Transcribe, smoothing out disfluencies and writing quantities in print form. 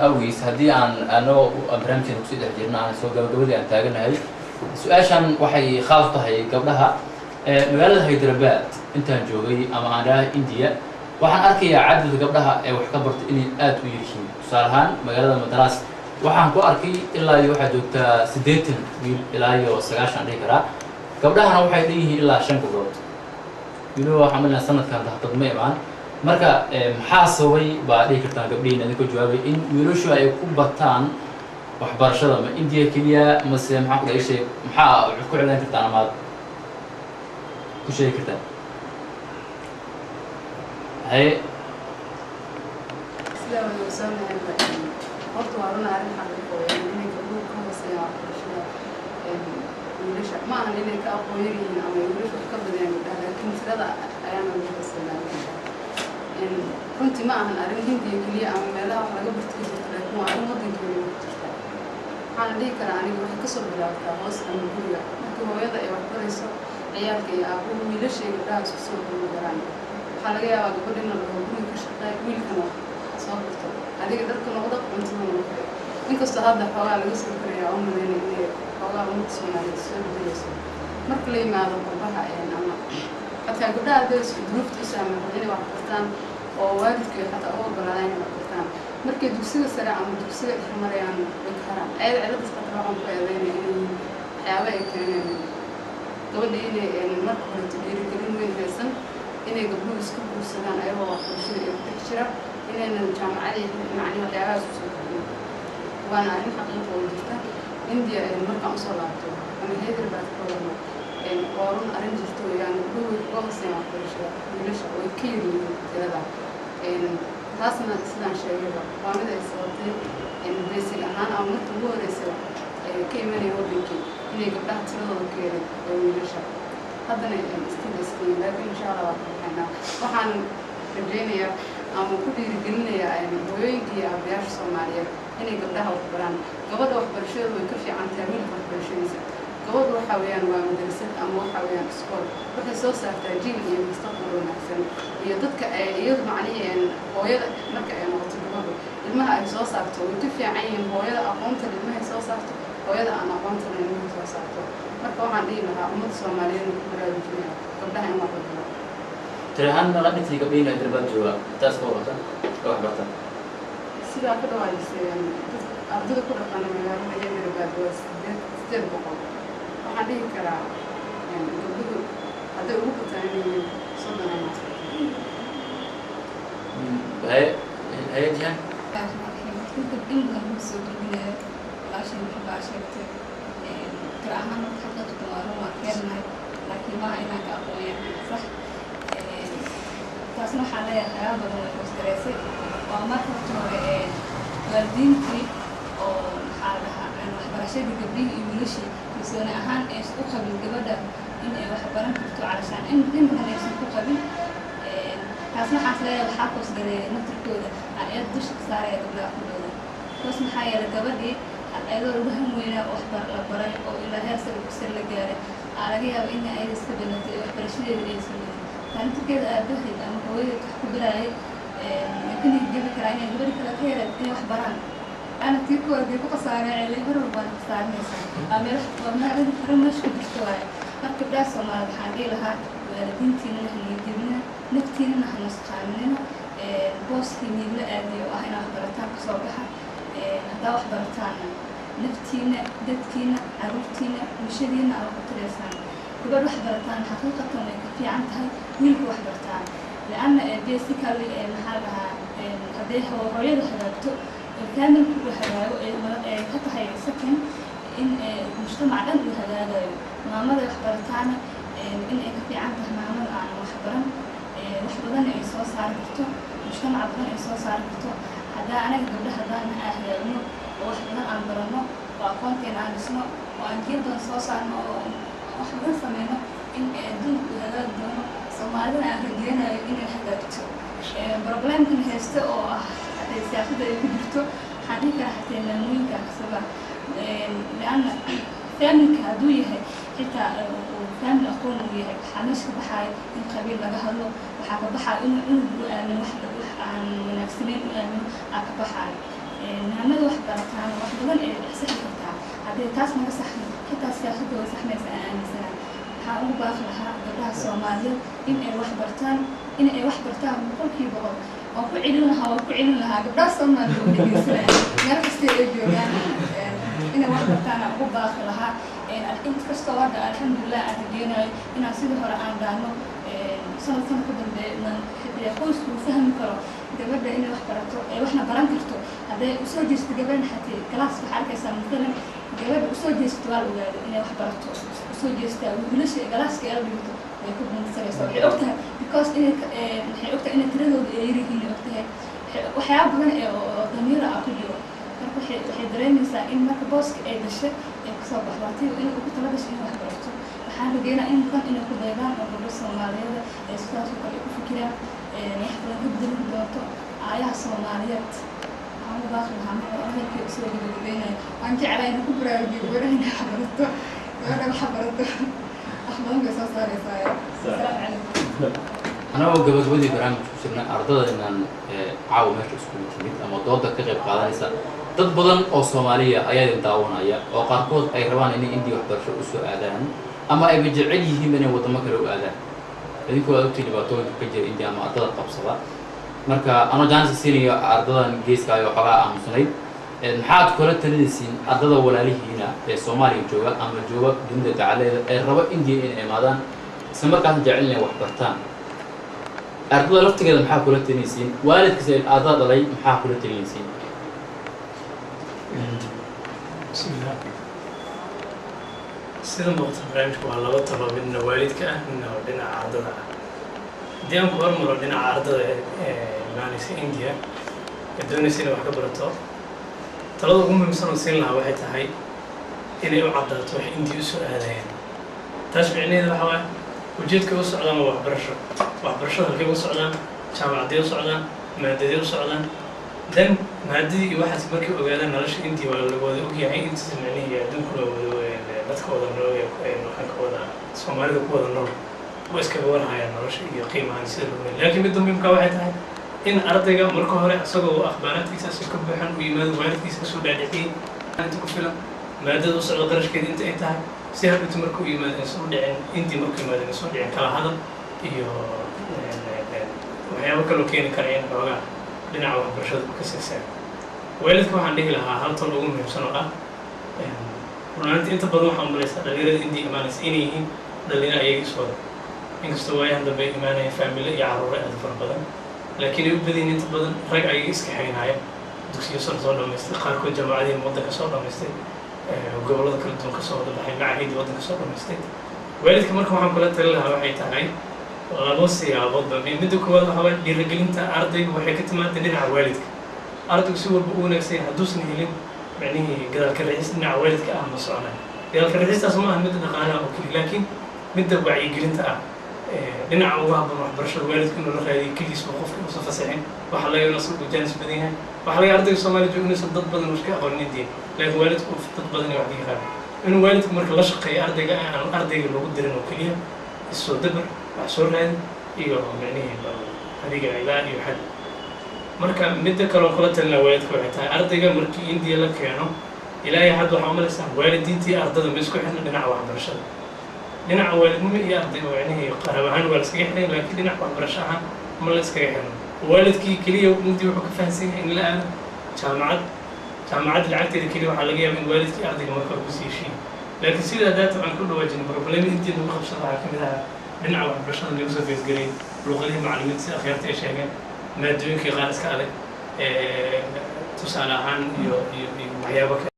أويس هدي أنا أبراهيم تنوكسي تحجرنا عن سوق قبل أن تاجنا هاي سؤالشان وحي خالطة هي قبلها مقالة هيدربات أنت جوي أما أنا إنديا وحن أركي عدد قبلها وحكبرت إني ويركين صارهان مقالة مدرسة وحن كو أركي إلا يوحد سديتن إلا يو سجاش عندي كرا قبلها أنا وحي ليه إلا شن قبلت يلو عملنا سنة كانت تطمئن معنا marka maxaa sababay baa dhigi kartaan gabdhihiina idinku jawaabay in wiilashu ay ku bataan waxbarashada ma India kaliya mase maxaa ku dhashay maxaa ku cilaan kartaan ama ku sheegi kartaan hay sida wada soomaaliya horta waa run arrin xaqiiqo ah inay gabdhuhu ka hooseeyaan waxbarashada wiilasha ma aha inay ka aqoon yihiin ama wiilashu ka badiyaan gabdhaha laakiin tirada ayaana lagu qasbanaa runtii ma ahan arrin Hindiya kaliya ama meelaha wax laga bartay laakiin waa arrin waddankeena ku jirta waxaan dhihi karaa aniga waxay ka soo bilaabataa hoos ama guriga markii hooyada ay wax barayso ciyaalka iyo aabuhu wiilasha iyo gabdhaha isku soo baraan waxaa laga yaabaa gabadha in la rabo guriga ka shaqeeya wiilkana soo barto adiga dadka noqda cuntada noqda inkastoo hadda xoogaa laga soo koraya oo malaynaya inay xoogaa ummadda Soomaaliyeed soo beddelayso marka la yimaado qurbaha ama xataa gabdhaha hadday duruufta u saamaxdo inay wax bartaan oo waalidkii xataa u ogolaadaan inay wax bartaan markay dugsiga sare ama dugsiga dhexe marayaan way ka haraan ayada ciladaas xataa waxaan ku eedeynaya inay waxyaaba ay keeneen gabadha inay marka hore dhiirigelin weyn haysan inay gabdhuhu isku guursadaan ayagoo waxbarashada ay ku dhex jira inaynan jaamacada macni waxyaabahaas usoo kordhin waana arrin xaqiiqo oo jirta India markaan usoo laabto ama Hyderabad ka wadno قارون أرنج استوى يعني هو قاص يعني ويلش ويكيل كذا تاسنا سنا شيء وعمل إسقاطي بس الآن عملت هو رسالة كيماني هو بيجي إني قبلها ترى كذا ويلش هذا استيل لكن إن شاء الله إحنا وحن رجينا أما كل رجلنا يعني هو يجي أبياش سوماليا إني قبلها وخبران قبل وخبرشة ويكفي عن تعميل وخبرشة قبل وحويان ومدرسة أم وحويان سكول وحي سو سارتا جيل iyo mustaqbal wanaagsan iyo dadka ay iyadu macnaheedu hooyada marka ay noqoto gabadhu ilmaha ay soo saarto way ku fiican yihiin hooyada aqoonta ilmaha ay soo saarto hooyada aan aqoonta ilmaha soo saarto marka waxaan dhihi lahaa ummadda Soomaaliyeed ku baraarujinaya gabdhaha in wax bartaan tirahan naqadtii gabdhihiina Hyderabad jooga taas oo wata wax bartaan sida ka dhawaysay ardayda ku dhaqan magaalada Hyderabad waa 800 waxaan dhihi karaa gabdhuhu hadday ugu bataan inay soo danayaan هي جهان كنت بإنهم مسؤولين عشان بحب عشرة كراهنا حتى تطوروا ما كنا لكن ما إنا كأقوياء صح تسمح عليها الحياة بدون المسترسل وما تطور والدينتي أو حالها أنا وحبرشة قبلي يملشي بس أنا أهان إيش أقبل قبله إن وحبرن كنتو علشان إن هذا إيش أقبل تسمح عليها الحاقوس قلي نتركوده على يدش كسارة قبل أقوله تسمح عليها قبلي أيضا ربهم وينا وحبر لبري أو إلى هرسل وكسر لجاره على جيها وإن أي استبدلت وحبرشة اللي يسمونه كانت كده أبهد أما هو تحكي براي يمكن يجيب كراني يجيب كلا كيرة إني وحبران أنا تيكو أجيب قصارى عليه هرب وأنا قصارى مثلا أمير وما رمش كبشتواي مركب راس وما بحاجة لها والدينتنا نحن يجيبنا نكتينا نحن نسخاننا بوس كمية أدي وأهنا حضرتان كصوبها هذا وحضرتانا نفتينا دتكينا عروتينا مشينا أو قطريسان كبر وحضرتان حقيقة في عنها ويل وحضرتان لأن بيسيكالي محلها هذه هو رؤية حضرته كامل كل حاجة كتحي سكن إن المجتمع ده هذا ما مر حضرتانا إن في عنده ما مر عن وحضران وحضران إيصال صارته مجتمع بدن إيصال صارته هذا أنا قبل هذا أنا أهلنا وحضران عن برنا وأقوم كان عن اسمه وأن جدا إيصال صارنا وحضران سمينا إن دون هذا دون سمعنا أهلنا إن حضرته بروبلم كان هستو حتى سياسة يكبرتو حديث حتى المؤمنين كسبا لأن فهمك هدوية حتى فهم الأخوان وياه حناش كبحاي إن قبيل بجهله وحاجة بحاي إنه من واحد عن منافسين من أكبحاي نعمل واحد بركان واحد بدل إحساس بتاع هذا تاس ما صح حتى سياسة وصح مثلا حاول باخلها قبلها الصومالية إن واحد برتان إن واحد برتان كل كي بقول وكعلن لها قبلها الصومالية ونجلسنا نعرف استيجيو يعني إن واحد برتان أبو باخلها أنت كستوى الحمد لله أتجينا إن أصير هراء عندنا سنة كده من يقول وفهم كرو جبنا إن وإحنا برانكرتو هذا أسوي استجابنا حتى كلاس في حركة سام مثلا جبنا أسوي استوى إن واحد برانكرتو أسوي استوى وليش كلاس كأربعة يكون من سنة وقتها because إن وقتها إن تريدو يريهين وقتها وحياة بدنا ضمير أكليو waxay dareemaysaa in marka booska ay dhashay ay kasoo baxdatay in ugu talagash in wax barato waxaan rajeynaa in kan inay ku daydaan oo gabdho Soomaaliyeed ay sidaas oo kale u fikiraan xaflad gudbin doonto aayaha Soomaaliyeed waxaan u baaqi lahaa oo halkii soo gudbinay aan jeclahay inaan ku baraarujiyo warayna xabarato axmed ka soo saaraysaa salaam calaykum أنا وجبت ودي برامج وسمنا أرضنا إن عاو ماشي اسمه تميت أما ضد كغير قادنيسا dad badan oo Soomaaliya ayaa daawanaya oo qaarkood ay rabaan in India wax barasho u soo aadaan ama ay jecel yihiin inay wadamo kale u aadaan idinkoo aad u tilaabtooyinka ka jira India ama ardada qabsada marka ana jaanis siinaya ardadan geeska ay xogaa aamusnay maxaad kula talinaysiin ardada walaalihiina ee Soomaaliya jooga ama jooga dunida tacaaleeda ay raba India in ay maadaan isla markaas jecel inay wax bartaan ardada laftigeeda maxaa kula talinaysiin waalidkiisa ardada dhalay maxaa kula talinaysiin بسم الله سيدنا وقت برنامج والله وطلب من والدك إنه لنا عرضنا ديام كبر مرة لنا عرض مانيس إنديا الدنيا سنة واحدة برتو طلبوا هم مثلا سنة لها واحد هاي إنه يعرض تروح إنديا وسؤال هذين تشبعني هذا الحوار وجدك وسؤال ما وحبرشة هالكي وسؤال شامع ديو سؤال ما ديو سؤال dan maadadii waxaas markii ogaadaan nolosha intii waa la wada ogyahay inta sameynayo adduunka la wada dadka wada nool waxaan ka wada Soomaalida ku wada nool way iska warhayaan nolosha iyo qiimaha sida loo leeyahay laakiin mid muhiimka waxay tahay in ardayga marka hore asagoo akhbaaraadkiisa si ka baxan u yimaado waalidkiisa soo dhaadhiciyay inta ku filan maadada u socdo qarashkeeda inta ay tahay si hadda markuu yimaado soo dhicin intii markuu yimaado soo dhicin kala hadal iyo waxyaabo kale oo keeni kara in xoogaa dhinaca waxbarashada ka siisay waalidku waxaan dhihi lahaa hal tan ugu muhiimsan oo ah runtii inta badan waxaan malaysaa dhalinyarada India imaanaysa inay yihiin dhalinyaro ayaga iswada inkastoo waayahan dambe imaanaya family iyo carruur aad fara badan laakiin ay u badan inta badan rag ayaga iska haynaya dugsiyo soo dhamaystay qaarkood jaamacadii waddanka soo dhamaystay gobollada kala duwan ka soo wada baxay macaahid waddanka soo dhamaystay waalidka marka waxaan kula talin lahaa waxay tahay labo siyaaboodba midda koowaad waxa weeye dhiirigelinta ardayga waxay ka timaaddaa dhinaca waalidka ardaygu si walba u wanaagsan yahay hadduusan helin macnihii gadaalka raxis dhinaca waalidka ah ma soconay gadaalka raxistaas ma aha midda dhaqaalaha oo keliya laakiin midda wacyigelinta ah dhinaca ugu habboon waxbarashada waalidku inuu la raadiyo keligiis oo qofka uusan fasaxin waxa laga yaabaa inuu jaanis badan yahay waxa laga ardayga Soomaaliya jooga inaysan dad badan wax ka aqoonin diin laakiin waalidku dad badan wax ka yaqaan inuu waalidku marka la shaqeeyo ardayga aan ardayga loogu dirin oo keliya isoo dabar waxsooraad iyo macnihii adiga ilaa iyo xad marka midda kale oo kala talina waalidka waxay tahay ardayga markii India la keeno ilaahay had waxa malaysaa waalidiintii ardada ma isku xidhna dhinaca waxbarashada dhinaca waalidnimo iyo ardayga macnihii qarab ahaan waa la iskaga xidhan laakiin dhinaca waxbarasho ahaan ma la iskaga xidhno waalidkii keliya India wuxuu ka fahansan yahay in la aado jaamacad lacagteeda keliya waxaa laga yaabaa in waalidkii ardayga marka ku sii heshiiyo laakiin sidaa daata aan ku dhawaajin problem India lagu qabsado waxaa kamid ah dhinaca waxbarashada lagu soo feesgaray luqadihii macallimiinta si akhyaarta ay sheegeen maadooyinkii qaar iska adag tusaale ahaan iyo waxyaabo